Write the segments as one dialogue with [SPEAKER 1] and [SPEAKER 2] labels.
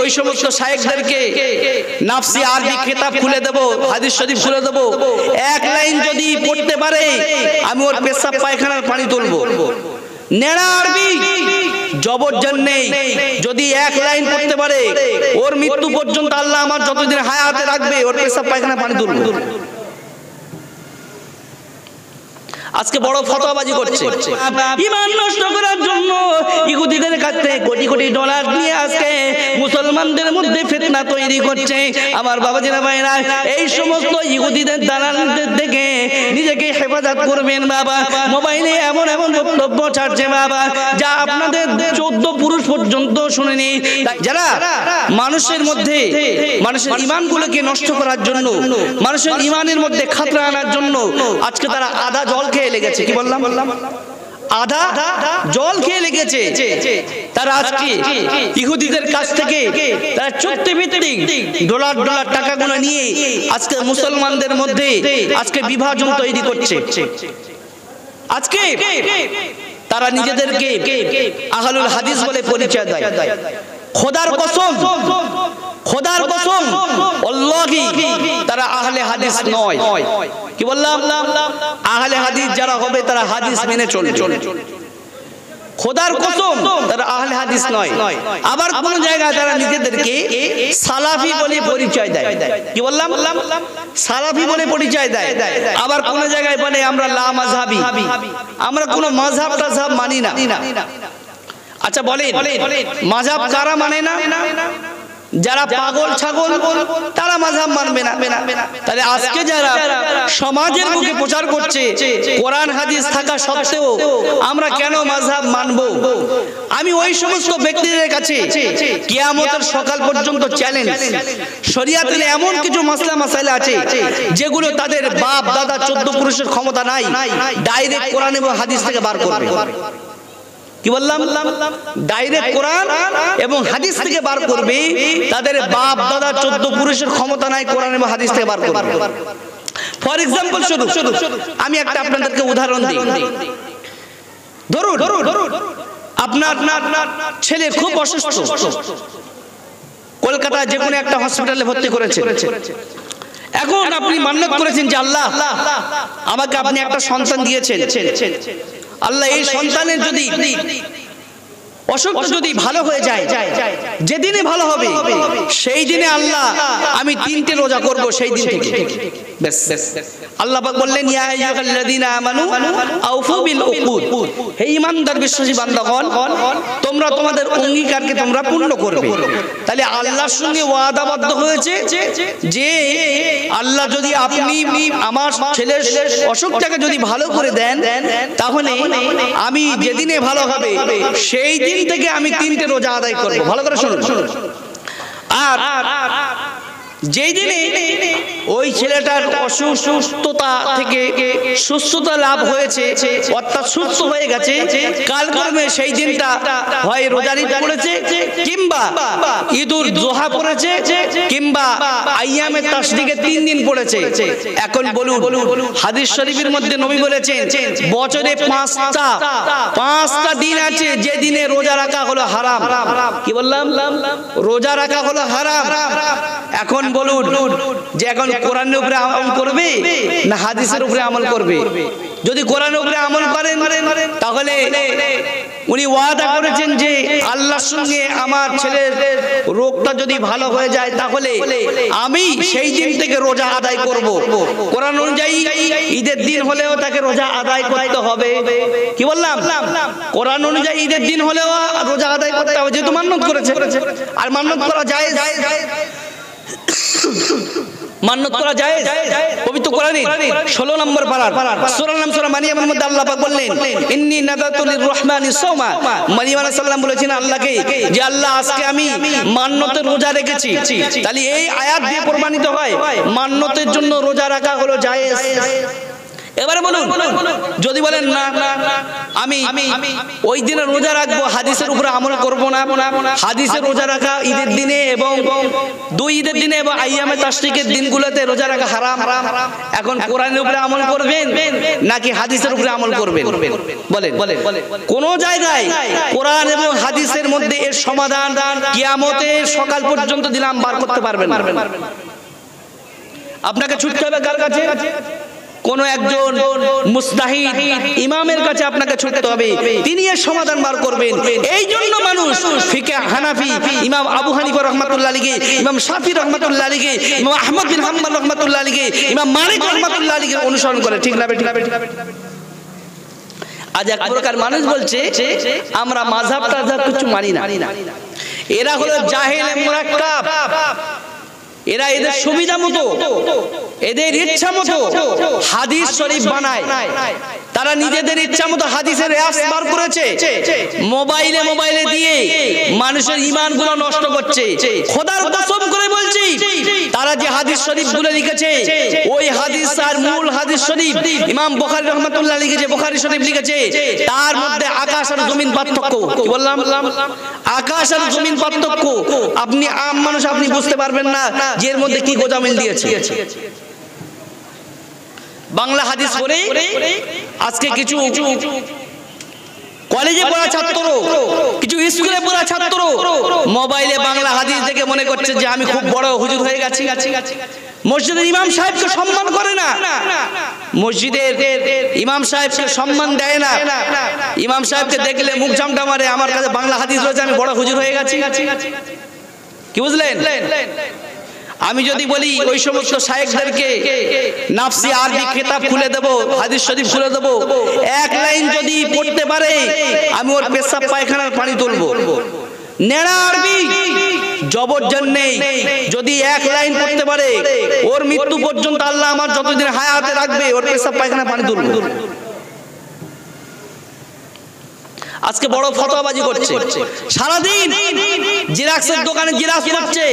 [SPEAKER 1] ওই সমস্ত শায়েখদেরকে নাফসি আরবি কিতাব খুলে দেব, হাদিস শরীফ খুলে দেব, এক লাইন যদি পড়তে পারে আমি ওর পেশাব পায়খানার পানি তুলবো। নেড়া আরবি জবরজন নেই, যদি এক লাইন পড়তে পারে ওর মৃত্যু পর্যন্ত আল্লাহ আমার যতদিন হায়াতে রাখবে ওর পেশাব পায়খানার পানি তুলবো। আজকে বড় ফতোয়াবাজি করছে, ঈমান নষ্ট করার জন্য ইহুদিদের কাছ থেকে কোটি কোটি ডলার নিয়ে আজকে মুসলমানদের মধ্যে ফিতনা তৈরি করছে। আমার বাবাজিরা ভাইরা, এই সমস্ত ইহুদিদের দালালদের থেকে নিজেকে হেফাজত করবেন বাবা। মোবাইলে এমন এমন বক্তব্য ছাড়ছে বাবা যা আপনাদের 14 পুরুষ পর্যন্ত শুনেনি। যারা মানুষের মধ্যে মানুষের ঈমানগুলোকে নষ্ট করার জন্য, মানুষের ঈমানের মধ্যে খাতরা আনার জন্য আজকে তারা আধা জল খেয়ে লেগেছে। কি বললাম? আধা জল খেয়ে লেগেছে। তারা আজকে ইহুদিদের কাছ থেকে তারা চুক্তিভিত্তিক ডলার ডলার টাকাগুলো নিয়ে আজকে মুসলমানদের মধ্যে আজকে বিভাজন তৈরি করছে। আজকে তারা নিজেদেরকে আহলুল হাদিস বলে পরিচয় দেয়। খোদার কসম, খোদার কসম, আল্লাহি তারা আহলে হাদিস নয়। কি বললাম? আহলে হাদিস যারা হবে তারা হাদিস মেনে চলবে। খোদার কসম তারা আহলে হাদিস নয়। আবার কোন জায়গায় তারা নিজেদেরকে সালাফি বলে পরিচয় দেয়। কি বললাম? সালাফি বলে পরিচয় দেয়। আবার কোন জায়গায় বলে আমরা লা মাযহাবি, আমরা কোন মাযহাব টাযহাব মানি না। আচ্ছা বলেন, মাযহাব কারা মানে না? যারা পাগল ছাগল তারা মাযহাব মানবে না। তাহলে আজকে যারা সমাজের মুখে প্রচার করছে কোরআন হাদিস থাকা সত্ত্বেও আমরা কেন মাযহাব মানবো, আমি ওই সমস্ত ব্যক্তিদের কাছে কিয়ামতের সকাল পর্যন্ত চ্যালেঞ্জ, শরীয়তের এমন কিছু মাসলা মাসাইল আছে যেগুলো তাদের বাপ দাদা 14 পুরুষের ক্ষমতা নাই, ডাইরেক্ট কোরআন এবং হাদিস থেকে বার করবে। কি বললাম? ডাইরেক্ট কোরআন এবং হাদিস থেকে বার করবে। তাদের বাপ দাদা 14 পুরুষের ক্ষমতা নাই কোরআন এবং হাদিস থেকে বার করবে। ফর এক্সাম্পল শুধু আমি একটা আপনাদেরকে উদাহরণ দিই। ধরুন আপনার ছেলে খুব অসুস্থ, কলকাতা যে কোনো একটা হসপিটালে ভর্তি করেছে। এখন আপনি মান্নত করেছেন যে আল্লাহ আমাকে আপনি একটা সন্তান দিয়েছেন, আল্লাহ এই সন্তানের যদি অসুখ যদি ভালো হয়ে যায়, যেদিনে ভালো হবে সেই দিনে আল্লাহ আমি 3টে রোজা করব সেই দিন থেকে। বেশ, আল্লাহ পাক বললেন ইয়া আইয়ুহাল্লাযীনা আমানু আউফু বিল উকুদ, হে ঈমানদার বিশ্বাসী বান্দাগণ তোমরা তোমাদের অঙ্গীকারকে তোমরা পূর্ণ করবে। তাহলে আল্লাহর সঙ্গে ওয়াদাবদ্ধ হয়েছে যে আল্লাহ যদি আপনি আমার ছেলের অসুখটাকে যদি ভালো করে দেন তাহলে আমি যেদিনে ভালো হবে সেই দিন থেকে আমি 3টে রোজা আদায় করব। ভালো করে শুনুন। আর যেই দিনে ওই ছেলেটার অসুস্থতা থেকে সুস্থতা লাভ হয়েছে, অর্থাৎ সুস্থ হয়ে গেছে, কালক্রমে সেই দিনটা হয় রোজার ঈদ পড়েছে, কিংবা ঈদুল জোহা পড়েছে, কিংবা আইয়ামে তাশরিকে 3 দিন পড়েছে। এখন বলুন, হাদিস শরীফের মধ্যে নবী বলেছেন বছরে 5টা দিন আছে যে দিনে রোজা রাখা হলো হারাম। কি বললাম? রোজা রাখা হলো হারাম। এখন বলুন যে এখন কোরআনের উপরে আমল করবে না হাদিসের উপরে আমল করবে? যদি কোরআনের উপরে আমল করেন তাহলে উনি ওয়াদা করেছেন যে আল্লাহর সঙ্গে আমার ছেলের রোগটা যদি ভালো হয়ে যায় তাহলে আমি সেই দিন থেকে রোজা আদায় করব। কোরআন অনুযায়ী ঈদের দিন হলেও তাকে রোজা আদায় করতে হবে। কি বললাম? কোরআন অনুযায়ী ঈদের দিন হলেও রোজা আদায় করতে হবে, যেহেতু মান্নত করেছে। আর মান্নত করা জায়েজ, মান্নত করা জায়েজ। পবিত্র কোরআনে 16 নম্বর পারার সূরা নাম সূরা মারিয়ামের মধ্যে আল্লাহ পাক বললেন ইন্নী নাযারতু লিররহমানি সাওমা। মারিয়াম আলাইহিস সালাম বলেছেন আল্লাহকে যে আল্লাহ আজকে আমি মান্নতের রোজা রেখেছি। তাহলে এই আয়াত দিয়ে প্রমাণিত হয় মান্নতের জন্য রোজা রাখা হলো জায়েজ। এবারে বলুন, যদি বলেন না আমি ওই দিনে রোজা রাখবো, হাদিসের উপরে আমল করব না, হাদিসের রোজা রাখা ঈদের দিনে এবং দুই ঈদের দিনে এবং আইয়ামে তাশরিকের দিনগুলোতে রোজা রাখা হারাম। এখন কোরআনের উপরে আমল করবেন নাকি হাদিসের উপরে আমল করবেন? বলেন। কোন জায়গায় কোরআন এবং হাদিসের মধ্যে এর সমাধান কিয়ামতের সকাল পর্যন্ত দিলাম বার করতে পারবেন না। আপনাকে ছুটতে হবে কার কাছে? কোন একজন মুস্তাহিদ ইমামের কাছে আপনাকে ছুটতে হবে, তিনি এর সমাধান বার করবেন। এই জন্য মানুষ ফিকে হানাফি ইমাম আবু হানিফা রাহমাতুল্লাহ আলাইহি, ইমাম শাফি রাহমাতুল্লাহ আলাইহি, ইমাম আহমদ বিন হাম্বল রাহমাতুল্লাহ আলাইহি, ইমাম মালিক রাহমাতুল্লাহ আলাইহি অনুসরণ করে। ঠিক না? আজ এক প্রকার মানুষ বলছে আমরা মাযহাব টাযহাব কিছু মানি না। এরা হলো জাহিল মুরাক্কাব। এরা এদের সুবিধা মতো, এদের ইচ্ছা মতো হাদিস শরীফ বানায়। তারা নিজেদের ইচ্ছা মতো হাদিসের রেয়াজ বার করেছে, মোবাইলে দিয়ে মানুষের ঈমানগুলো নষ্ট করছে। খোদার কসম করে বলছি, তারা যে হাদিস শরীফগুলো লিখেছে, ওই হাদিস আর মূল হাদিস শরীফ ইমাম বুখারী রাহমাতুল্লাহ লিখেছে, বুখারী শরীফ লিখেছে, তার মধ্যে আকাশ আর জমিন পার্থক্য। কি বললাম? আকাশ আর জমিন পার্থক্য। আপনি আম মানুষ, আপনি বুঝতে পারবেন না যে এর মধ্যে কি গোজামিল দিয়েছে। বাংলা হাদিস পড়ে আজকে কিছু কলেজে পড়া ছাত্র, কিছু স্কুলে পড়া ছাত্র মোবাইলে বাংলা হাদিস দেখে মনে করছে যে আমি খুব বড় হুজুর হয়ে গেছি। মসজিদের ইমাম সাহেবকে সম্মান করে না, মসজিদের ইমাম সাহেবকে সম্মান দেয় না। ইমাম সাহেবকে দেখলে মুখ ঝামটা মারে, আমার কাছে বাংলা হাদিস রয়েছে, আমি বড় হুজুর হয়ে গেছি। কি বুঝলেন? আমি যদি বলি ওই সমস্ত শায়েখদেরকে নাফসি আরবি কিতাব খুলে দেব, হাদিস শরীফ খুলে দেব, এক লাইন যদি পড়তে পারে আমি ওর পেশাব পায়খানার পানি তুলবো। নেড়া আরবি জবরজন নেই, যদি এক লাইন পড়তে পারে ওর মৃত্যু পর্যন্ত আল্লাহ আমার যতদিন হায়াতে রাখবে ওর পেশাব পায়খানার পানি তুলবো। আজকে বড় ফতোয়াবাজি করছে, সারাদিন জিরাক্সের দোকানে জিরাক্স করছে,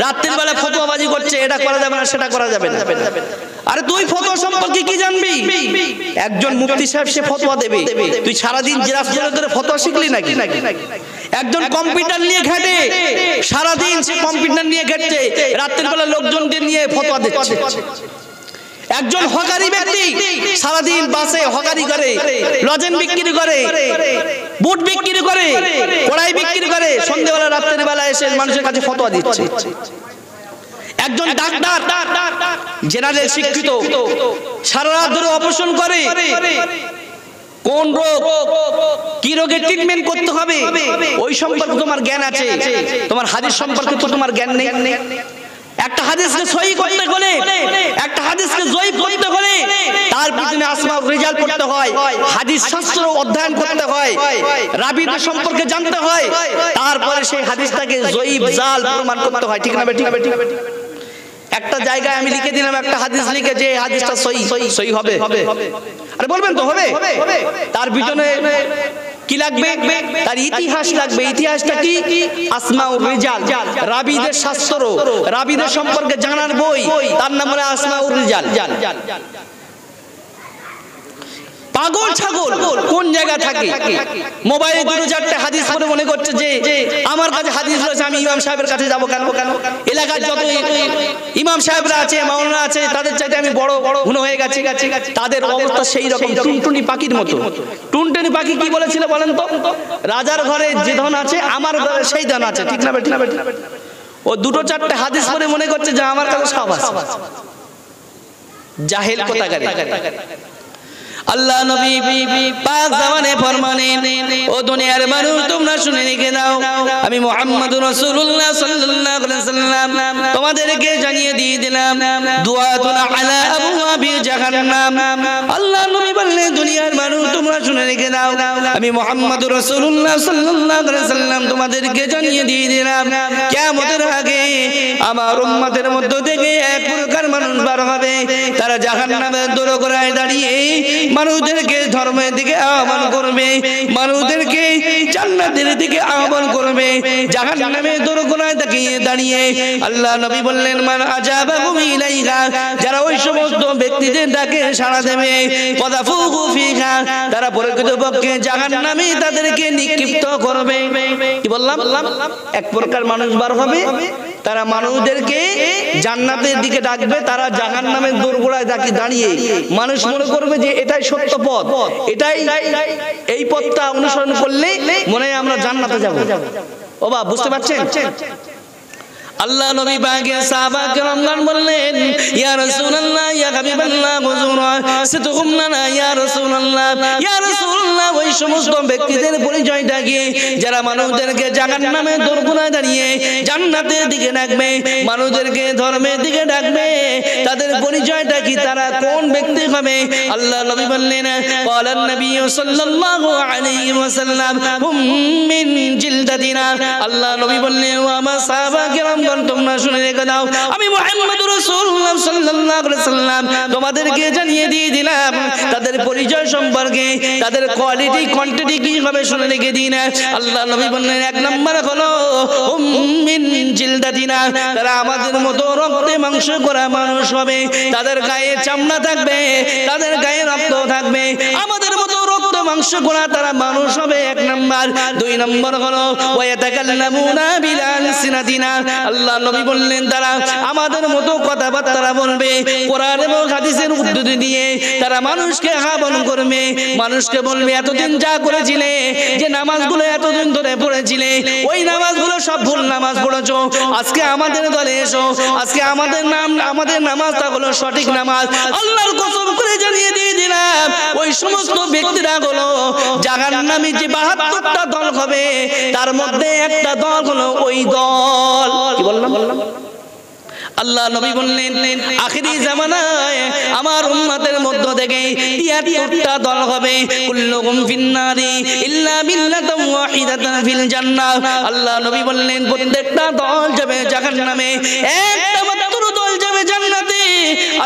[SPEAKER 1] রাত্রির বেলা ফতোয়াবাজি করছে, এটা করা যাবে না, সেটা করা যাবে না। আরে তুই ফতোয়া সম্পর্কে কি জানবি? একজন মুফতি সাহেব সে ফতোয়া দেবে, তুই সারাদিন জিরাক্স করে ফতোয়া শিখলি নাকি? একজন কম্পিউটার নিয়ে ঘেটে, সারাদিন সে কম্পিউটার নিয়ে ঘেটছে, রাত্রির বেলা লোকজনদের নিয়ে ফতোয়া দিচ্ছে। একজন হকারি ব্যক্তি সারাদিন বাসে হকারি করে, লজেন বিক্রি করে, বুট বিক্রি করে, কড়াই বিক্রি করে, সন্ধ্যাবেলা রাত্রের বেলা এসে মানুষের কাছে ফতোয়া দিচ্ছে। একজন ডাক্তার জেনারেল শিক্ষিত, সারা রাত ধরে অপারেশন করে, কোন রোগ কি রোগের ট্রিটমেন্ট করতে হবে ওই সম্পর্কে তোমার জ্ঞান আছে, তোমার হাদিস সম্পর্কে তো তোমার জ্ঞান নেই। একটা হাদিসকে সহিহ করতে হলে, একটা হাদিসকে জয়ীফ করতে হলে তার পিছনে আসমাউর রিজাল পড়তে হয়, হাদিস শাস্ত্র অধ্যয়ন করতে হয়, রাবীদের সম্পর্কে জানতে হয়, তারপরে সেই হাদিসটাকে জয়ীফ জাল প্রমাণ করতে হয়। ঠিক না? ঠিক। একটা জায়গায় আমি লিখে দিলাম একটা হাদিস লিখে যে হাদিসটা সহিহ হবে, আরে বলবেন তো হবে? তার পিছনে কি লাগবে? তার ইতিহাস লাগবে। ইতিহাসটা কি? আসমাউর রিজাল, রাবীদের শাস্ত্র, রাবীদের সম্পর্কে জানার বই, তার নাম হলো আসমাউর রিজাল। পাগল ছাগল কোন জায়গা থাকে? মোবাইলে দুটো চারটে হাদিস পড়ে মনে করছে যে আমার কাছে হাদিস রয়েছে, আমি ইমাম সাহেবের কাছে যাবো কেন? এলাকার যত ইমাম সাহেবরা আছে, মাওলানা আছে, তাদের চাইতে আমি বড় হুনো হয়ে গেছি। তাদের অবস্থা সেই রকম, টুনটুনি পাখির মতো। টুনটুনি পাখি কি বলেছিল বলেন তো? রাজার ঘরে যে ধন আছে আমার ঘরে সেই ধন আছে। ঠিক না? ও দুটো চারটে হাদিস পড়ে মনে করছে যে আমার কাছে সব আছে। জাহেল কোথাকার। আল্লাহ নবী পাক জামানে ফরমানেন, ও দুনিয়ার মানুষ তোমরা শুনে রেখে দাও, আমি মুহাম্মদুর রাসূলুল্লাহ সাল্লাল্লাহু আলাইহি ওয়াসাল্লাম তোমাদেরকে জানিয়ে দিয়ে দিলাম দুআতুন আলা আবওয়াবি জাহান্নাম। আল্লাহ নবী বললেন, দুনিয়ার মানুষ তোমরা শুনে রেখে দাও, আমি মুহাম্মদুর রাসূলুল্লাহ সাল্লাল্লাহু আলাইহি ওয়াসাল্লাম তোমাদেরকে জানিয়ে দিয়ে দিলাম কিয়ামতের আগে আমার উম্মতের মধ্য থেকে এক প্রকার মানুষ বার হবে, তারা জাহান্নামের দোরগোড়ায় দাঁড়িয়ে মানুষদেরকে ধর্মের দিকে আহ্বান করবে, মানুষদেরকে জান্নাতের দিকে আহ্বান করবে, জাহান্নামের দোরগোড়ায় দাঁড়িয়ে। আল্লাহ নবী বললেন, মান আজাবাহুম ইলাইহা, যারা ওই সমস্ত ব্যক্তিদের ডাকে সাড়া দেবে, ফাযাফুহু ফিহা, তারা প্রকৃতপক্ষে জাহান্নামে তাদেরকে নিক্ষিপ্ত করবে। কি বললাম? এক প্রকার মানুষ বার হবে, তারা মানুষদেরকে জান্নাতের দিকে ডাকবে, তারা জাহান্নামের দোরগোড়ায় দাঁড়িয়ে মানুষ মনে করবে যে এটাই সত্য পথ, এটাই এই পথটা অনুসরণ করলে মনে হয় আমরা জান্নাতে যাব। ও বাবা, বুঝতে পারছেন? আল্লাহ নবী পাকের সাহাবা কেরামগণ বললেন, ইয়া রাসূলুল্লাহ, ইয়া হাবিবাল্লাহ, হুজুরা সিতহুম লানা ইয়া রাসূলুল্লাহ, ইয়া রাসূলুল্লাহ, ওই সমস্ত ব্যক্তিদের পরিচয়টা কি যারা মানুষদেরকে জাহান্নামের দোরগোড়ায় দাঁড়িয়ে জান্নাতের দিকে ডাকবে, মানুষদেরকে ধর্মের দিকে ডাকবে, তাদের পরিচয়টা কি, তারা কোন ব্যক্তি হবে? আল্লাহ নবী বললেন, ক্বালান নবী সাল্লাল্লাহু আলাইহি ওয়াসাল্লাম, হুম মিন জিলদাতিনা। আল্লাহ নবী বললেন, ও আমার সাহাবা কেরাম, তোমরা শুনে রেখে দাও, আমি মুহাম্মদুর রাসূলুল্লাহ সাল্লাল্লাহু আলাইহি ওয়াসাল্লাম তোমাদেরকে জানিয়ে দিয়ে দিলাম তাদের পরিচয় সম্পর্কে, তাদের কোয়ালিটি কোয়ান্টিটি কি হবে শুনে রেখে দিন। আল্লাহ নবী বললেন, এক নম্বর হলো মিন জিলদাতিনা, তারা আমাদের মতো রক্তে মাংস করা মানুষ হবে, তাদের গায়ে চামড়া থাকবে, তাদের গায়ে রক্ত থাকবে, আমাদের মতো রক্ত মাংস করা তারা মানুষ হবে, এক নম্বর। দুই নম্বর হলো ওয়াতাকাল্লামুনা বিলালসিনাতিনা। আল্লাহ নবী বললেন, তারা আমাদের মতো কথাবার্তা বলবে, কোরআন এবং হাদিসের উদ্ধৃতি দিয়ে তারা মানুষকে আহ্বান করবে, মানুষকে বলবে এতদিন যা করেছিলে, যে নামাজগুলো এতদিন ধরে পড়েছিলে, ওই নামাজগুলো সব ভুল নামাজ পড়েছো, আজকে আমাদের দলে এসো, আজকে আমাদের নামাজটা হলো সঠিক নামাজ। আল্লাহর কসম করে জানিয়ে দিয়ে দিলাম, ওই সমস্ত ব্যক্তিরা হলো জাহান্নামী যে ৭২টা দল হবে, তার মধ্যে একটা দল হলো ওই দল। কি বললাম? আল্লাহ নবী বললেন, আখিরি জামানায় আমার উম্মতের মধ্য থেকে ৭৩টা দল হবে, কুল্লুহুম ফিন্নারি ইল্লা মিল্লাতান ওয়াহিদাতান ফিল জান্নাহ। আল্লাহ নবী বললেন, প্রত্যেকটা দল যাবে জাহান্নামে, একটা মাত্র দল যাবে জান্নাতে।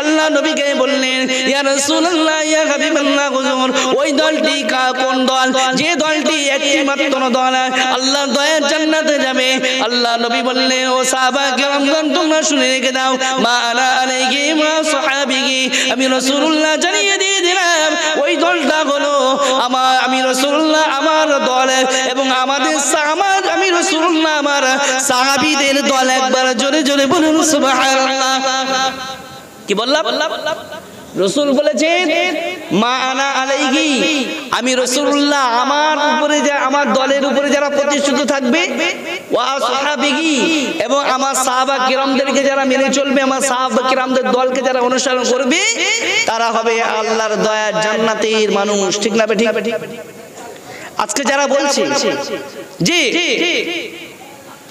[SPEAKER 1] আল্লাহ নবীকে বললেন, ইয়া রাসূলুল্লাহ, ইয়া হাবিবাল্লাহ, হুজুর ওই দলটি কোন দল? যে দলটি একটি মাত্র দল আল্লাহর দয়ার জান্নাতে যাবে। আল্লাহ নবী বললেন, ও সাহাবা কেরামগণ, তোমরা শুনে রেখে দাও, মা আনা আলাইহি ওয়া সাহাবিহি, আমি রাসূলুল্লাহ জানিয়ে দিয়ে দিলাম, ওই দলটা হলো আমি রাসূলুল্লাহ আমার দল এবং আমি রাসূলুল্লাহ আমার সাহাবীদের দল। একবার জোরে জোরে বলুন সুবহানাল্লাহ। কি বললাম? রাসূল বলেছেন, মা আনা আলাইহি, আমি রাসূলুল্লাহ আমার উপরে, আমার দলের উপরে যারা প্রতিষ্ঠিত থাকবে, ওয়া আসহাবিহি, এবং আমার সাহাবা কিরামদেরকে যারা মেনে চলবে, আমার সাহাবা কিরামদের দলকে যারা অনুসরণ করবে, তারা হবে আল্লাহর দয়ার জান্নাতের মানুষ। ঠিক না ঠিক? আজকে যারা বলছে যে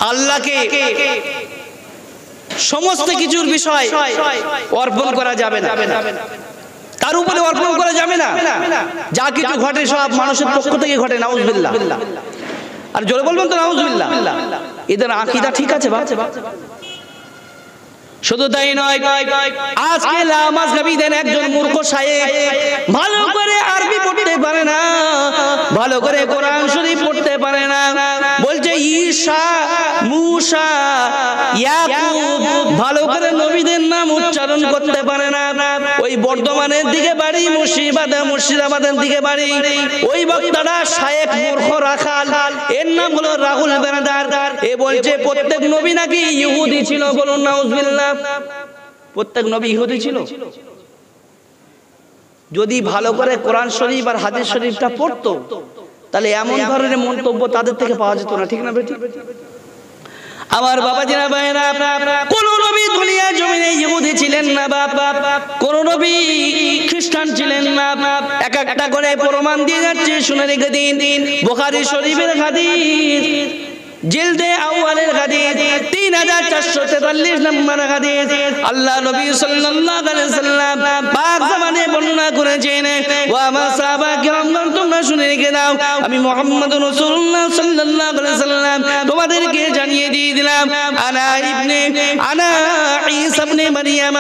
[SPEAKER 1] আল্লাহকে সমস্ত কিছুর বিষয় অর্পণ করা যাবে না, তার উপরে অর্পণ করা যাবে না, যা কিছু ঘটে সব মানুষের পক্ষ থেকে ঘটে, নাউজুবিল্লাহ। আর জোরে বলবেন তো নাউজুবিল্লাহ। এদের আকীদা ঠিক আছে? শুধু তাই নয়, আজকে লামাযহাবীদের একজন মূর্খ শায়েখ ভালো করে আরবি পড়তে পারে না, ভালো করে কোরআন শরীফ পড়তে পারে না, বলছে ঈসা, মূসা, ইয়াকুব, ভালো করে নবীদের নাম উচ্চারণ করতে পারে না। ওই বর্ধমানের দিকে বাড়ি, মুর্শিদাবাদের দিকে বাড়ি, ওই বক্তাটা শায়েখ মূর্খ রাখাল, এর নাম হলো রাহুল বেরাদার। এ বলছে প্রত্যেক নবী নাকি ইহুদি ছিল। বলুন নাউজুবিল্লাহ। প্রত্যেক নবী ইহুদি ছিল? যদি ভালো করে কোরআন শরীফ আর হাদিস শরীফটা পড়তো, তাহলে এমন ধরনের মন্তব্য তাদের থেকে পাওয়া যেত না। ঠিক না বেটি? আমার বাবাজিরা ভাইরা, কোন নবী দুনিয়া জমিনে ইহুদি ছিলেন না, কোন নবী খ্রিস্টান ছিলেন না। এক একটা করে প্রমাণ দিয়ে যাচ্ছে, শুনে রেখে দিন। বুখারী শরীফের হাদিস, জিলদে আউয়ালের হাদিস 3443 নম্বর হাদিস, আল্লাহ নবী সাল্লাল্লাহু আলাইহি ওয়াসাল্লাম পাক জামানে বর্ণনা করেছেন, ওয়া আমার সাহাবা কিরামগণ, তোমরা শুনে রেখে দাও, আমি মুহাম্মদুর রাসূলুল্লাহ সাল্লাল্লাহু আলাইহি ওয়াসাল্লাম তোমাদেরকে জানিয়ে দিয়ে দিলাম, আনা ঈসা ইবনে মারইয়াম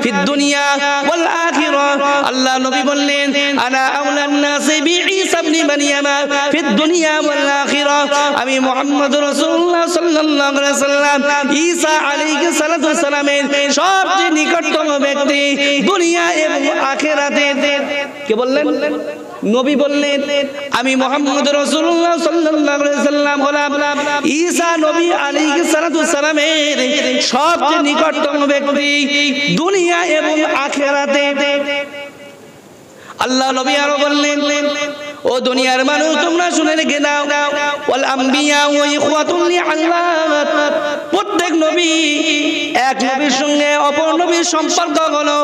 [SPEAKER 1] ফিদ দুনিয়া ওয়াল আখিরাহ। আল্লাহ নবী বললেন, আনা আউলান নাসি বি ঈসা ইবনে মারইয়াম ফিদ দুনিয়া ওয়াল আখিরাহ। আমি মুহাম্মদুর রাসূলুল্লাহ সাল্লাল্লাহু আলাইহি ওয়াসাল্লাম ঈসা আলাইহিস সালাতু ওয়াস সালামের সবচেয়ে নিকটতম ব্যক্তি দুনিয়া এবং আখিরাতে। কে বললেন? নবী বললেন, আমি মুহাম্মদুর রাসূলুল্লাহ সাল্লাল্লাহু আলাইহি ওয়াসাল্লাম হলাম ঈসা নবী আলাইহিস সালাতু ওয়াস সালামের সবচেয়ে নিকটতম ব্যক্তি দুনিয়া এবং আখিরাতে। আল্লাহ নবী আরো বললেন, ও দুনিয়ার মানুষ তোমরা শুনে রেখে দাও, ওয়াল আম্বিয়া ওয়া ইখওয়াতুল লিআল্লাহ, প্রত্যেক নবী এক নবীর সঙ্গে অপর নবীর সম্পর্ক হলো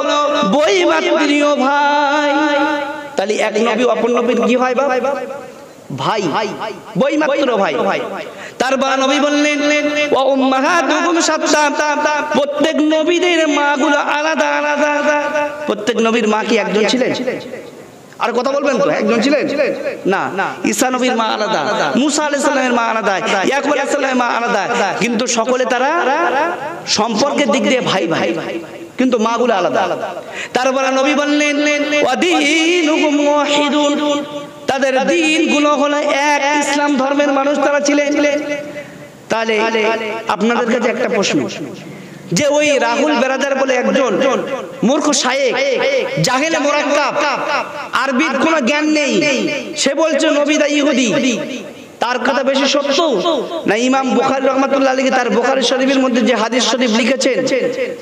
[SPEAKER 1] বৈমাত্রীয় ভাই। তাহলে এক নবী অপর নবীর কি হয়? ভাই, বৈমাত্র ভাই। তারপর নবী বললেন, ওয়া উম্মাহাতুকুম শাত্তা, প্রত্যেক নবীদের মাগুলো আলাদা আলাদা। প্রত্যেক নবীর মা কি একজন ছিলেন? আর কথা বলবেন তো, একজন ছিলেন না? ঈসা নবীর মা আলাদা, মুসা আলাইহিস সালামের মা আলাদা, ইয়াকুব আলাইহিস সালামের মা আলাদা, কিন্তু সকলে তারা সম্পর্কের দিক দিয়ে ভাই ভাই, কিন্তু মাগুলো আলাদা। তারপরে নবী বললেন, ওয়া দীনুকুম ওয়াহিদুন, তাদের দিন গুলো হলো এক, ইসলাম ধর্মের মানুষ তারা ছিলেন। তাহলে আপনাদের কাছে একটা প্রশ্ন, যে ওই রাহুল বেরাদার বলে একজন মূর্খ শায়েখ, জাহেলে মুরাক্কাব, আরবির কোনো জ্ঞান নেই, সে বলছে নবীরা ইহুদি, তার কথা বেশি সত্য না ইমাম বুখারী রাহমাতুল্লাহ আলাইহি তার বুখারী শরীফের মধ্যে যে হাদিস শরীফ লিখেছেন,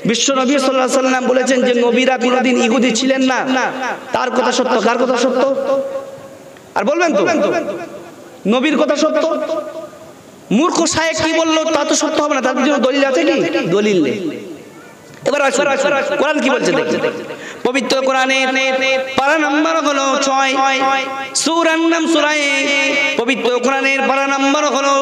[SPEAKER 1] বিশ্ব নবী সাল্লাল্লাহু আলাইহি সাল্লাম বলেছেন যে নবীরা কোনোদিন ইহুদি ছিলেন না, তার কথা সত্য? কার কথা সত্য? আর বলবেন তো নবীর কথা সত্য? মূর্খ শায়েখ কি বললো তা তো সত্য হবে না, তার জন্য দলিল আছে কি? দলিল নেই। এবার আসুন কোরআন কি বলছে দেখুন। পবিত্র কোরআনের পারা নাম্বার হলো 6, সূরার নাম সূরা, পবিত্র কোরআনের পারা নাম্বার হলো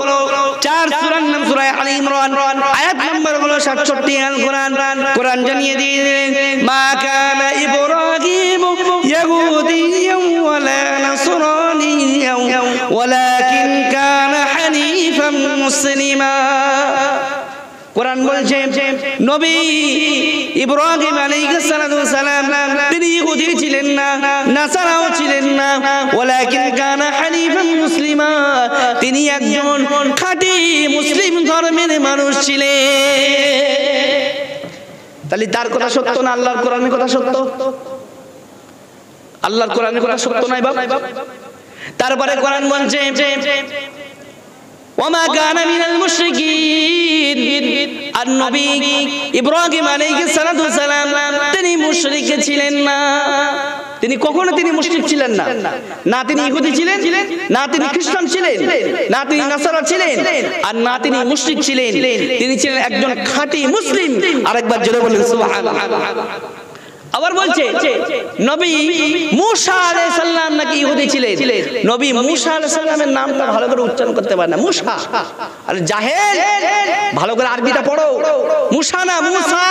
[SPEAKER 1] 4, সূরার নাম সূরা আলে ইমরান, আয়াত নাম্বার হলো 67। আল কোরআন কোরআন জানিয়ে দিলেন, মা কানা ইব্রাহিম ইয়াহুদিয়্যান ওয়ালা নাসরানিয়্যান ওয়ালাকিন কানা হানিফাম মুসলিমা। কোরআন বলছে নবী ইব্রাহিম আলাইহিস সালাম তিনি ইহুদি ছিলেন না, নাসারাও ছিলেন না, ওয়ালাকিন কানা হানিফান মুসলিমা, তিনি একজন খাঁটি মুসলিম ধর্মের মানুষ ছিলেন। তাহলে তার কথা সত্য না আল্লাহর কোরআনের কথা সত্য? আল্লাহর কোরআনের কথা সত্য নয় বাবা? তারপরে কোরআন বলছে, ওয়ামা কানা মিনাল মুশরিকিন, আর নবী ইব্রাহিম আলাইহিস সালাম তিনি মুশরিক ছিলেন না। তিনি কখনো তিনি মুশরিক ছিলেন না, না তিনি ইহুদি ছিলেন, না তিনি খ্রিস্টান ছিলেন, না তিনি নাসারা ছিলেন, আর না তিনি মুশরিক ছিলেন। তিনি ছিলেন একজন খাঁটি মুসলিম। আরেকবার জোরে বলেন সুবহানাল্লাহ। আবার বলছে নবী মূসা আলাইহিস সালাম নাকি ইহুদি ছিলেন। নবী মূসা আলাইহিস সালামের নামটা ভালো করে উচ্চারণ করতে পারে না, মূসা। আর জাহেল, ভালো করে আরবিটা পড়ো, মূসা না মূসা,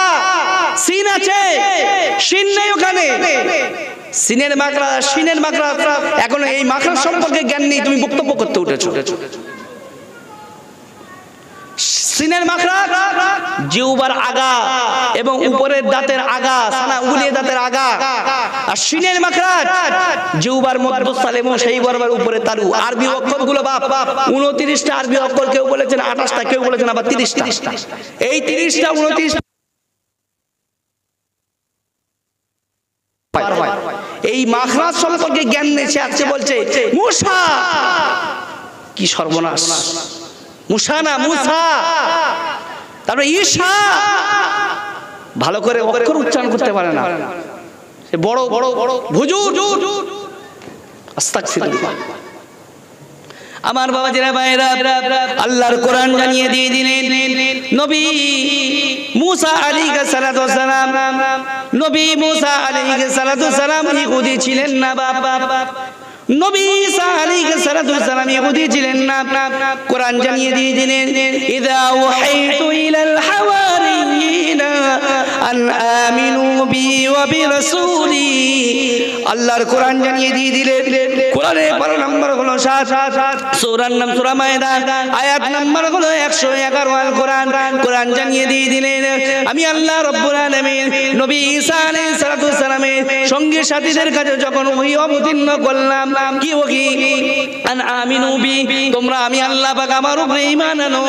[SPEAKER 1] সিন আছে, শিন নেই ওখানে, সিনের মাকড়া, শিনের মাকড়া। এখন এই মাকড়ার সম্পর্কে জ্ঞান নেই, তুমি বক্তব্য করতে উঠেছো। সিনের মাকড়া জিহ্বার আগা এবং উপরের দাঁতের আগা, সানা উগুলিয়ে দাঁতের আগা। আর শিনের মাকড়া জিহ্বার মধ্যস্থলে এবং সেই বরাবর উপরে তালু। আরবি অক্ষরগুলো বাপ 29টা আরবি অক্ষর, কেউ বলেছেন 28টা, কেউ বলেছেন আবার 30টা। এই 30টা 29 এই মাখরাজ সম্পর্কে জ্ঞান নেছে। আজকে বলছে মূসা, কি সর্বনাশ! মূসা না মুসা, তারপরে ঈসা, ভালো করে অক্ষর উচ্চারণ করতে পারে না, সে বড় বড় হুজুর। আস্তাগফিরুল্লাহ। আমার বাবাজিরা ভাইরা, আল্লাহর কোরআন জানিয়ে দিয়ে দিলেন নবী মূসা আলাইহিস সালাতু সালাম, নবী মূসা আলাইহিস সালাতু সালাম ইহুদি ছিলেন না বাবা। নবী ঈসা আলাইহিস সালাতু সালাম ইহুদি ছিলেন না। কোরআন জানিয়ে দিয়ে দিলেন, ইযা ওয়াহাইতু ইলাল হাওয়ারিয়িনা আন আমিনু বি ওয়া বিরাসূলি। আল্লাহর কোরআন জানিয়ে দিয়ে দিলেন, কোরআনের পারা নাম্বার হলো 7, সূরার নাম সূরা মায়েদা, আয়াত নাম্বার হলো 111। আল কোরআন কোরআন জানিয়ে দিয়ে দিলেন, আমি আল্লাহ রাব্বুল আলামিন নবী ঈসা আলাইহিস সালাতু সালামের সঙ্গী সাথীদের কাছে যখন ওহী অবতীর্ণ করলাম, কি ওহী? আন আমিনু বি, তোমরা আমি আল্লাহ পাক আমার উপরে ঈমান আনো,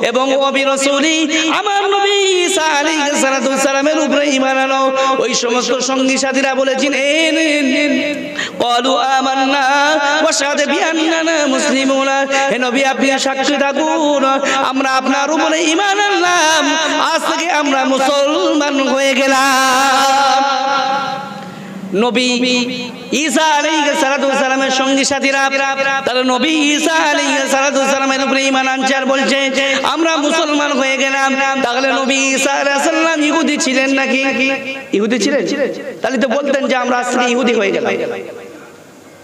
[SPEAKER 1] এবং ওয়া বিরাসূলি, আমার নবী ঈসা আলাইহিস সালাতু সালামের উপরে ঈমান আনো। ওই সমস্ত সঙ্গী সাথীরা বলেছেন, ক্বালু আমান্না ওয়া শাহাদ বিআন্নানা মুসলিমুন। হে নবী আপনি সাক্ষী থাকুন, আমরা আপনার উপরে ঈমান আনলাম। আজ থেকে আমরা মুসলমান হয়ে গেলাম। নবী ঈসা আলাইহিস সালাতু ওয়াস সালামের সঙ্গী সাথীরা তারা নবী ঈসা আলাইহিস সালাতু ওয়াস সালামের উপরে ঈমান আনছে আর বলছে আমরা মুসলমান হয়ে গেলাম। তাহলে নবী ঈসা আলাইহিস সালাম ইহুদি ছিলেন নাকি? ইহুদি ছিলেন? তাহলে তো বলতেন যে আমরা আজকে ইহুদি হয়ে গেলাম,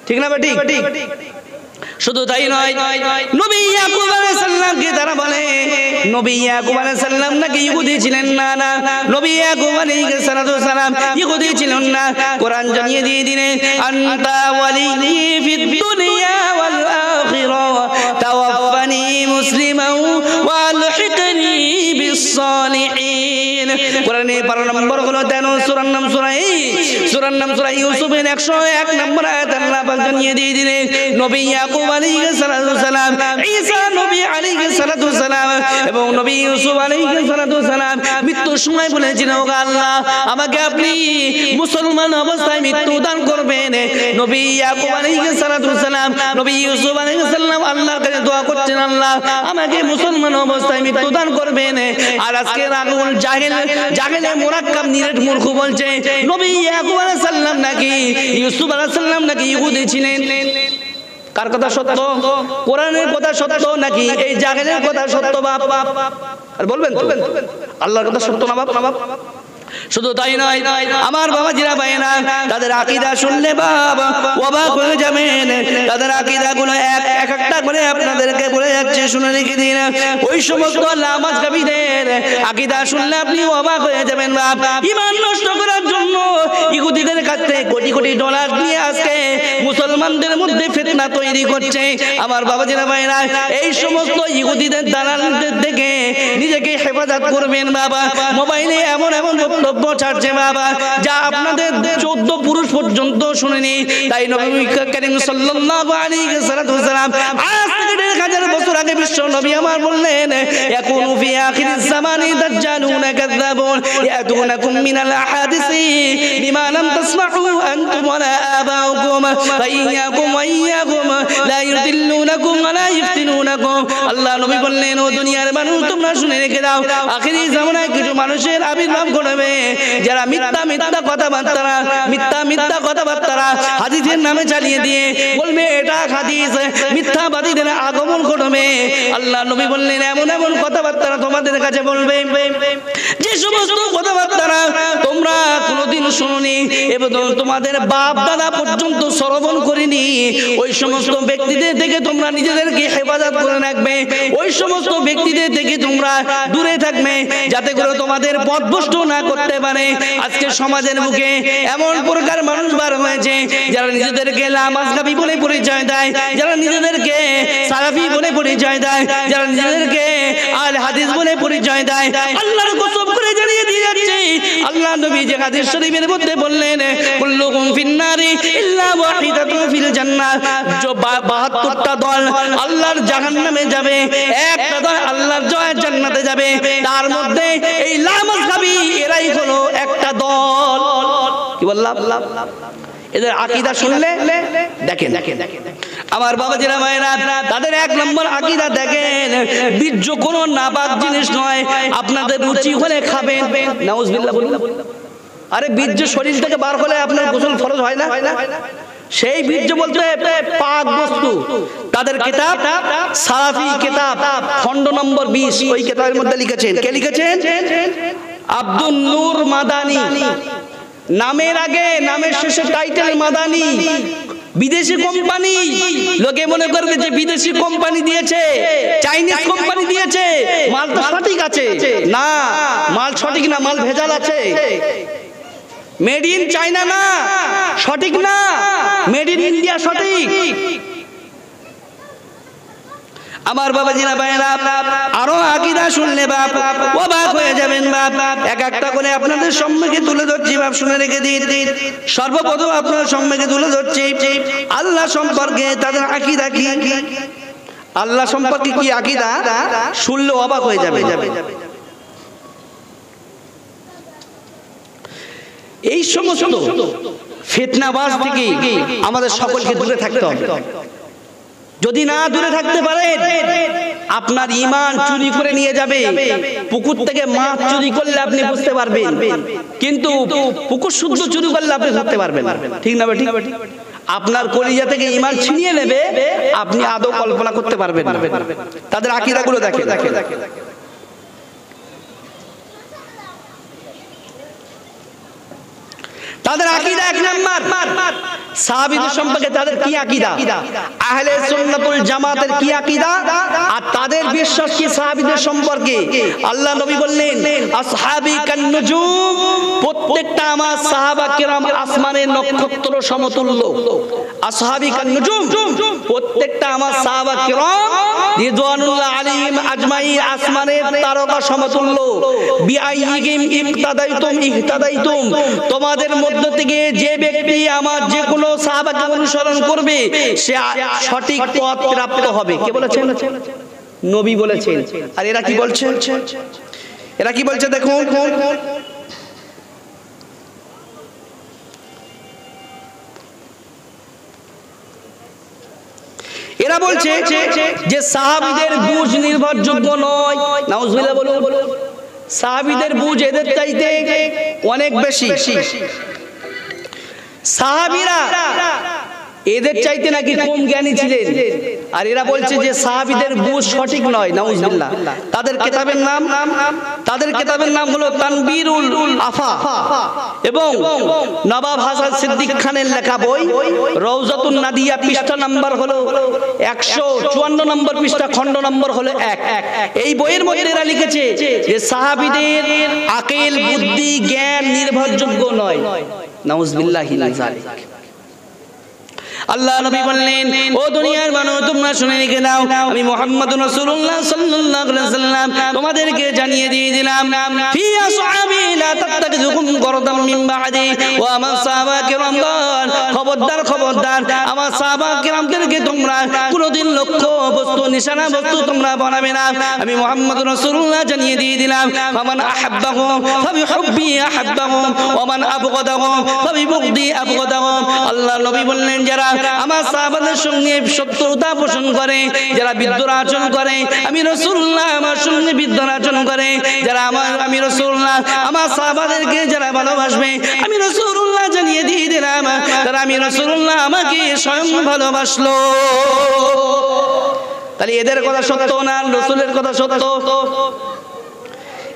[SPEAKER 1] ঠিক না বেটি? শুধু তাই নয়, নবী ইয়াকুব আলাইহিস সালামকে তারা বলে নবী ইয়াকুব আলাইহিস সালাম নাকি ইহুদি ছিলেন? না না, নবী ইয়াকুব আলাইহিস সালাম ইহুদি ছিলেন না। কোরআন জানিয়ে দিয়ে দিলেন আনতা ওয়ালিয়্যি ফিদ দুনিয়া ওয়াল আখিরাহ তাওয়াফানি মুসলিমান ওয়া আলহিকনি বিস সালিহিন। কোরআনে 12 নম্বর হলো 13 সূরার নাম সূরা ইউসুফের 101 নম্বর আয়াত আল্লাহ পাক জানিয়ে দিয়ে দিলেন নবী ইয়াকুব আলাইহিস সালাম, ঈসা নবী আলাইহিস সালাম এবং নবী ইউসুফ আলাইহিস সালাম মৃত্যুর সময় বলেছিলেন ওগো আল্লাহ আমাকে আপনি মুসলমান অবস্থায় মৃত্যু দান করবেন। নবী ইয়াকুব আলাইহিস সালাম নবী ইউসুফ আলাইহিস সালাম আল্লাহর কাছে দোয়া করছেন আল্লাহ আমাকে মুসলমান অবস্থায় মৃত্যু দান করবেন। আর আজকে রাগুল জাহেল মুরাক্কাব নিরেট মূর্খ বলছে নবী ইয়াকুব আলাইহিস সালাম নাকি ইউসুফ আলাইহিস সালাম নাকি ইহুদি ছিলেন। কার কথা সত্য? কোরআনের কথা সত্য নাকি এই জাহেলের কথা সত্য? বাপ আর বলবেন তো আল্লাহর কথা সত্য না বাপ? শুধু তাই নয়, আমার বাবাজিরা ভাইয়েরা তাদের আকীদা শুনলে বাবা অবাক হয়ে যাবেন। তাদের আকীদাগুলো এক একটা করে আপনাদেরকে বলে যাচ্ছে, শুনে রেখে দিন। ওই সমস্ত লামাজগামীদের আকীদা শুনলে আপনি অবাক হয়ে যাবেন বাপ। ঈমান নষ্ট করার জন্য ইহুদিদের কাছ থেকে কোটি কোটি ডলার নিয়ে আজকে মুসলমানদের মধ্যে ফিতনা তৈরি করছে। আমার বাবাজিরা ভাইয়েরা এই সমস্ত ইহুদিদের দালালদের থেকে নিজেকে হেফাজত করবেন বাবা। মোবাইলে এমন বক্তব্য ছাড়ছে বাবা যা আপনাদের 14 পুরুষ পর্যন্ত শুনেনি। তাই নবী করিম সাল্লাল্লাহু আলাইহি ওয়াসাল্লাম আজ থেকে 1000 বছর আগে বিশ্ব নবী আমার বললেন ইয়াকুনু ফি আখিরিজ জামানি দাজ্জালুন কাযাবুন ইয়াতুনাকুম মিনাল আহাদিসি বিমা লাম তাসমাউ আনতুম ওয়ালা আবাউকুম ফাইয়াকুম ওয়াইয়াকুম লা ইউদিল্লুনাকুম ওয়ালা ইফতিনুনাকুম। আল্লাহ নবী বললেন ও দুনিয়ার মানুষ তোমরা শুনে রেখে দাও আখিরি জামানায় কিছু মানুষের আবির্ভাব ঘটবে যারা মিথ্যা কথাবার্তা হাদিসের নামে চালিয়ে দিয়ে বলবে এটা হাদিস, মিথ্যাবাদীদের আগমন ঘটবে। আল্লাহ নবী বললেন এমন কথাবার্তা তোমাদের কাছে বলবে যে সমস্ত কথাবার্তা তোমরা কোনোদিন শুনোনি এবং তোমাদের বাপ দাদা পর্যন্ত শ্রবণ করেনি। ওই সমস্ত ব্যক্তিদের থেকে তোমরা নিজেদেরকে হেফাজত করে রাখবে, ওই সমস্ত ব্যক্তিদের থেকে তোমরা দূরে থাকবে যাতে করে তোমাদের পথভ্রষ্ট না করতে পারে। আজকে সমাজের বুকে এমন প্রকার মানুষ বার হয়েছে যারা নিজেদেরকে লামাজগাবী বলে পরিচয় দেয়, যারা নিজেদেরকে সালাফি বলে পরিচয় দেয়, যারা নিজেদেরকে আল হাদিস বলে পরিচয় দেয়। আল্লাহর কসম করে জানিয়ে দিয়ে যাচ্ছে আল্লাহ নবী যে হাদিস শরীফের মধ্যে বললেন কুল্লুকুম ফিন্নারি ইল্লা ওয়াহিদাতুন ফিল জান্নাহ। 72টা দল আল্লাহর জাহান্নামে যাবে, একটা দল আল্লাহর জান্নাতে যাবে। তার মধ্যে এই লামাজগাবী এরাই হলো একটা দল। কি বললাম? এদের আকীদা শুনলে দেখেন আমার বাবাজিরা মায়েরা তাদের 1 নম্বর আকীদা দেখেন বীর্য কোনো নাপাক জিনিস নয়, আপনাদের রুচি হলে খাবেন। নাউজুবিল্লাহ বলুন। আরে বীর্য শরীর থেকে বার হলে আপনার গোসল ফরজ হয় না? সেই বীর্য বলতে পাক বস্তু। তাদের কিতাব সালাফি কিতাব খণ্ড নম্বর 20 ওই কিতাবের মধ্যে লিখেছেন। কে লিখেছেন? আব্দুল নূর মাদানী। নামের আগে নামের শেষে টাইটেল মাদানী। বিদেশি কোম্পানি, লোকে মনে করবে যে বিদেশি কোম্পানি দিয়েছে, চাইনিজ কোম্পানি দিয়েছে, মাল তো সঠিক আছে। না, মাল সঠিক না, মাল ভেজাল আছে। মেড ইন চায়না না, সঠিক না, মেড ইন ইন্ডিয়া সঠিক। আমার বাবাজিরা ভাইরা আরো আকীদা শুনলে বাপ অবাক হয়ে যাবেন বাপ। একটা করে আপনাদের সম্মুখে তুলে ধরছি বাপ, শুনে রেখে দিন। সর্বপ্রথম আপনার সম্মুখে তুলে ধরছি আল্লাহ সম্পর্কে তাদের আকীদা কি। আল্লাহ সম্পর্কে কি আকীদা শুনলে অবাক হয়ে যাবে। এই সমস্ত ফিতনাবাজ থেকে আমাদের সকলকে দূরে থাকতে হবে। যদি না দূরে থাকতে পারেন আপনার ঈমান চুরি করে নিয়ে যাবে। পুকুর থেকে মাছ চুরি করলে আপনি বুঝতে পারবেন, কিন্তু পুকুর শুদ্ধ চুরি করলে আপনি ধরতে পারবেন না। ঠিক না ঠিক? আপনার কলিজা থেকে ঈমান ছিনিয়ে নেবে, আপনি আদৌ কল্পনা করতে পারবেন না। তাদের আকীদাগুলো দেখে। তাদের আকীদা এক নাম্বার, সাহাবীদের সম্পর্কে তাদের কি আকীদা, আহলে সুন্নাতুল জামাতের কি আকীদা, আর তাদের বিশ্বাস কি সাহাবীদের সম্পর্কে। আল্লাহ নবী বললেন আসহাবী কান নুজুম, প্রত্যেকটা আমার সাহাবা কিরাম আসমানের নক্ষত্র সমতুল্য। আসহাবী কান নুজুম, প্রত্যেকটা আমার সাহাবা কিরাম রিদওয়ানুল্লাহ আলাইহিম আজমাইন আসমানের তারকা সমতুল্য। বিআইয়িহিম ইক্তাদাইতুম ইহতাদাইতুম, তোমাদের মধ্য থেকে যে ব্যক্তি আমার যে কোনো সাহাবাকে অনুসরণ করবে সে সঠিক পথ প্রাপ্ত হবে। কে বলেছেন? নবী বলেছেন। আর এরা কি বলছে? এরা কি বলছে দেখুন, এরা বলছে যে সাহাবীদের বুঝ নির্ভরযোগ্য নয়। নাউজুবিল্লাহ বলুন। সাহাবীদের বুঝ এদের চাইতে অনেক বেশি। সাহাবীরা এদের চাইতে নাকি কম জ্ঞানী ছিলেন, আর এরা বলছে যে সাহাবীদের বুঝ সঠিক নয়। নাউজুবিল্লাহ। তাদের কিতাবের নাম হলো তানবীরুল আফা এবং নবাব হাসান সিদ্দিক খানের লেখা বই রওজাতুন নাদিয়া, পৃষ্ঠা নাম্বার হলো 154 নম্বর পৃষ্ঠা, খণ্ড নম্বর হলো 1। এই বইয়ের মধ্যে এরা লিখেছে যে সাহাবীদের আকল, বুদ্ধি, জ্ঞান নির্ভরযোগ্য নয়। নাউজুবিল্লাহি মিন যালিক। আল্লাহ নবী বললেন, ও দুনিয়ার মানুষ তোমরা শুনে রেখে দাও, আমি মুহাম্মদুর রাসূলুল্লাহ সাল্লাল্লাহু আলাইহি ওয়াসাল্লাম তোমাদেরকে জানিয়ে দিয়ে দিলাম, ফি আসহাবি লা তাত্তাখিযুকুম গরদাম মিন বাদি ওয়া আমার সাহাবা কিরাম, খবরদার আমার সাহাবা কিরামদেরকে তোমরা কোনদিন লক্ষ্য বস্তু, নিশানা বস্তু তোমরা বানাবে না। আমি মুহাম্মদুর রাসূলুল্লাহ জানিয়ে দিয়ে দিলাম, ফামান আহাব্বাহুম ফাবিহুব্বি আহাব্বাহুম ওয়া মান আবগাদাহুম ফাবিবুগদি আবগাদাহুম। আল্লাহ নবী বললেন, যারা আমার সাহাবাদের সঙ্গে শত্রুতা পোষণ করে, যারা বিদ্রোহ আচরণ করে, আমি রাসূলুল্লাহ আমার সঙ্গে বিদ্রোহ আচরণ করে, যারা আমি রাসূলুল্লাহ আমার সাহাবাদেরকে যারা ভালোবাসবে, আমি রাসূলুল্লাহ জানিয়ে দিয়ে দিলাম তারা আমি রাসূলুল্লাহ আমাকে স্বয়ং ভালোবাসলো। তাহলে এদের কথা সত্য না রাসূলের কথা সত্য?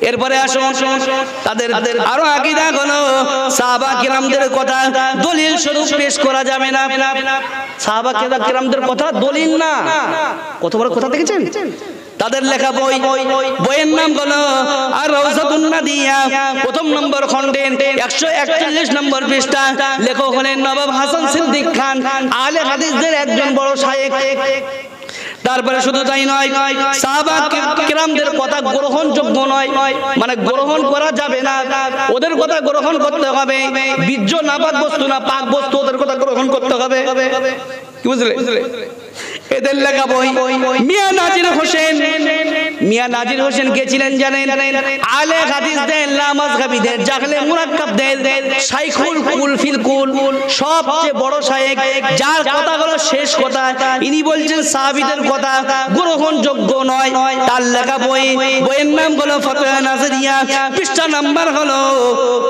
[SPEAKER 1] এরপরে আসুন, তাদের আরো আকীদা হলো সাহাবা কিরামদের কথা দলিল স্বরূপ পেশ করা যাবে না। সাহাবা কিরামদের কথা দলিল না। কত বড় কথা দেখেছেন? তাদের লেখা বইয়ের নাম হলো আর রওজাতুন নাদিয়া, প্রথম নম্বর খণ্ডের 141 নম্বর পৃষ্ঠা। লেখক হলেন নবাব হাসান সিদ্দিক খান, আহলে হাদিসদের একজন বড় শায়েখ। তারপরে শুধু তাই নয়, সাহাবা কিরামদের কথা গ্রহণযোগ্য নয়, মানে গ্রহণ করা যাবে না। ওদের কথা গ্রহণ করতে হবে, বীর্য নাপাক বস্তু না, পাক বস্তু ওদের কথা গ্রহণ করতে হবে। কি বুঝলে? এদের লেখা বই মিয়া নাজির হোসেন কে ছিলেন জানেন? আলে হাদিসদের, লামাযহাবিদের, জাহলে মুরাক্কাবদের শাইখুল কুল ফিল কুল, সবচেয়ে বড় শায়েখ, যার কথাগুলো শেষ কথা। ইনি বলছেন সাহাবীদের কথা গ্রহণযোগ্য নয়। তার লেখা বইয়ের নাম হলো ফাতওয়া নাজরিয়া, পৃষ্ঠা নাম্বার হলো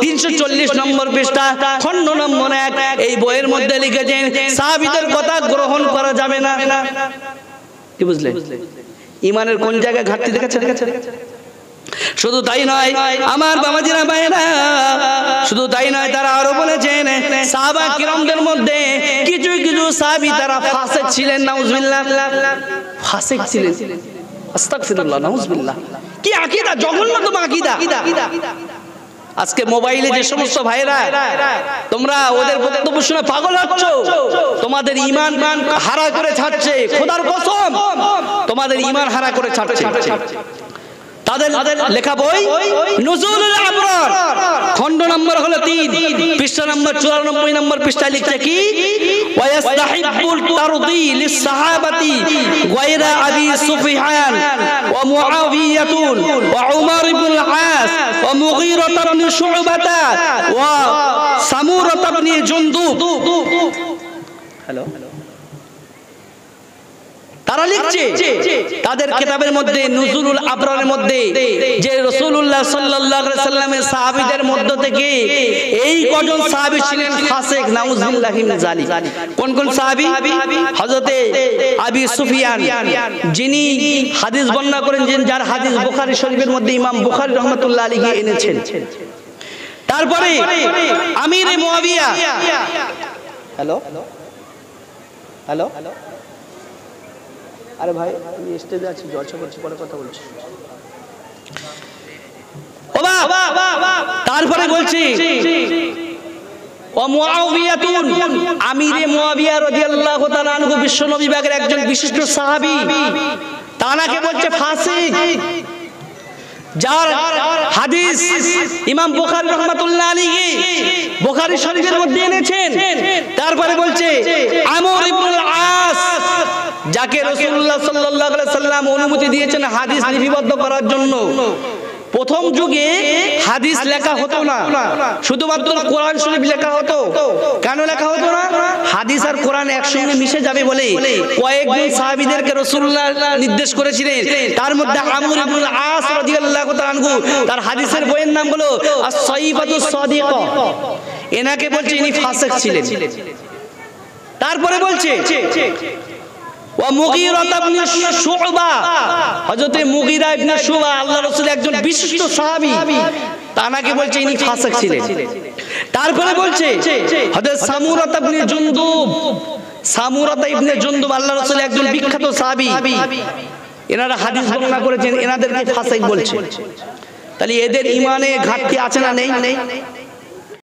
[SPEAKER 1] 340 নম্বর পৃষ্ঠা, খণ্ড নম্বর 1। এই বইয়ের মধ্যে লিখেছেন সাহাবীদের কথা গ্রহণ করা যাবে না। কি বুঝলে? ঈমানের কোন জায়গায় ঘাটতি দেখাচ্ছে? শুধু তাই নয় আমার বাবাজিরা ভাইরা, শুধু তাই নয়, তারা আরো বলেছেন সাহাবা কিরামদের মধ্যে কিছু সাহাবী তারা ফাসিক ছিলেন। নাউজুবিল্লাহ, ফাসিক ছিলেন। আস্তাগফিরুল্লাহ, নাউজুবিল্লাহ। কি আকীদা, জঘন্যতম আকীদা। আজকে মোবাইলে যে সমস্ত ভাইরা তোমরা ওদের বক্তব্য শুনে পাগল হচ্ছ, তোমাদের ঈমান হারা করে ছাড়ছে, খোদার কসম তোমাদের ঈমান হারা করে ছাড়ছে। তাদের লেখা বই নুজুলুল আবরার, খণ্ড নম্বর হলো 3, পৃষ্ঠা নম্বর 94 নম্বর পৃষ্ঠায় লিখছে কি, ওয়ায়াস্তাহিব্বুল তারদি লিস-সাহাবাতি গায়রা আবি সুফিয়ান ওয়া মুআবিয়াতুন ওয়া উমর ইবনুল আস ওয়া মুগীরা ইবনে শু'বাতা ওয়া সামুরা ইবনে জুনদুব। হ্যালো, তারা লিখছে তাদের কিতাবের মধ্যে নুজুলুল আবরারের মধ্যে যে রাসূলুল্লাহ সাল্লাল্লাহু আলাইহি সাল্লামের সাহাবীদের মধ্য থেকে এই কজন সাহাবী ছিলেন ফাসিক, নাউযুবিল্লাহি মিন যালিক। কোন কোন সাহাবী? হযরতে আবি সুফিয়ান, যিনি হাদিস বর্ণনা করেন, যার হাদিস বুখারী শরীফের মধ্যে ইমাম বুখারী রাহমাতুল্লাহ আলাইহি এনেছেন। তারপরে আমির মুয়াবিয়া, হ্যালো হ্যালো, আরে ভাই আমি স্টেজে আছি, জলসা করছি, পরে কথা বলছি। ও বাবা, তারপরে বলছি ও মুআবিয়াতুন, আমিরে মুআবিয়া রাদিয়াল্লাহু তাআলা আনহু বিশ্বনবী বিভাগের একজন বিশিষ্ট সাহাবী, তানাকে বলছে ফাসিক, যার হাদিস ইমাম বুখারী রাহমাতুল্লাহ আলাইহি বুখারী শরীফের মধ্যে এনেছেন। তারপরে বলছে আমর ইবনুল আস, যাকে রাসূলুল্লাহ সাল্লাল্লাহু আলাইহি সাল্লাম অনুমতি দিয়েছেন হাদিস লিপিবদ্ধ করার জন্য। প্রথম যুগে হাদিস লেখা হতো না, শুধুমাত্র কোরআন শরীফ লেখা হতো। কেন লেখা হতো না? হাদিস আর কোরআন একসঙ্গে মিশে যাবে বলে কয়েকজন সাহাবীদেরকে রাসূলুল্লাহ নির্দেশ করেছিলেন। তার মধ্যে আমর ইবনুল আস রাদিয়াল্লাহু তাআলা আনহু, তার হাদিসের বইয়ের নাম হলো আস-সাইফাতুস সাদিকা। এনাকে বলছে ইনি ফাসিক ছিলেন। তারপরে বলছে ওয়া মুগীরা ইবনে শুবা, হযরত মুগীরা ইবনে শুবা আল্লাহর রাসূলের একজন বিশিষ্ট সাহাবী, তানাকে বলছে ইনি ফাসিক ছিলেন। তারপরে বলছে হযরত সামুরা ইবনে জুনদুব, সামুরা ইবনে জুনদুব আল্লাহর রাসূলের একজন বিখ্যাত সাহাবী, এনারা হাদিস বর্ণনা করেছেন, এনাদেরকে ফাসিক বলছে। তাহলে এদের ঈমানে ঘাটতি আছে না নেই?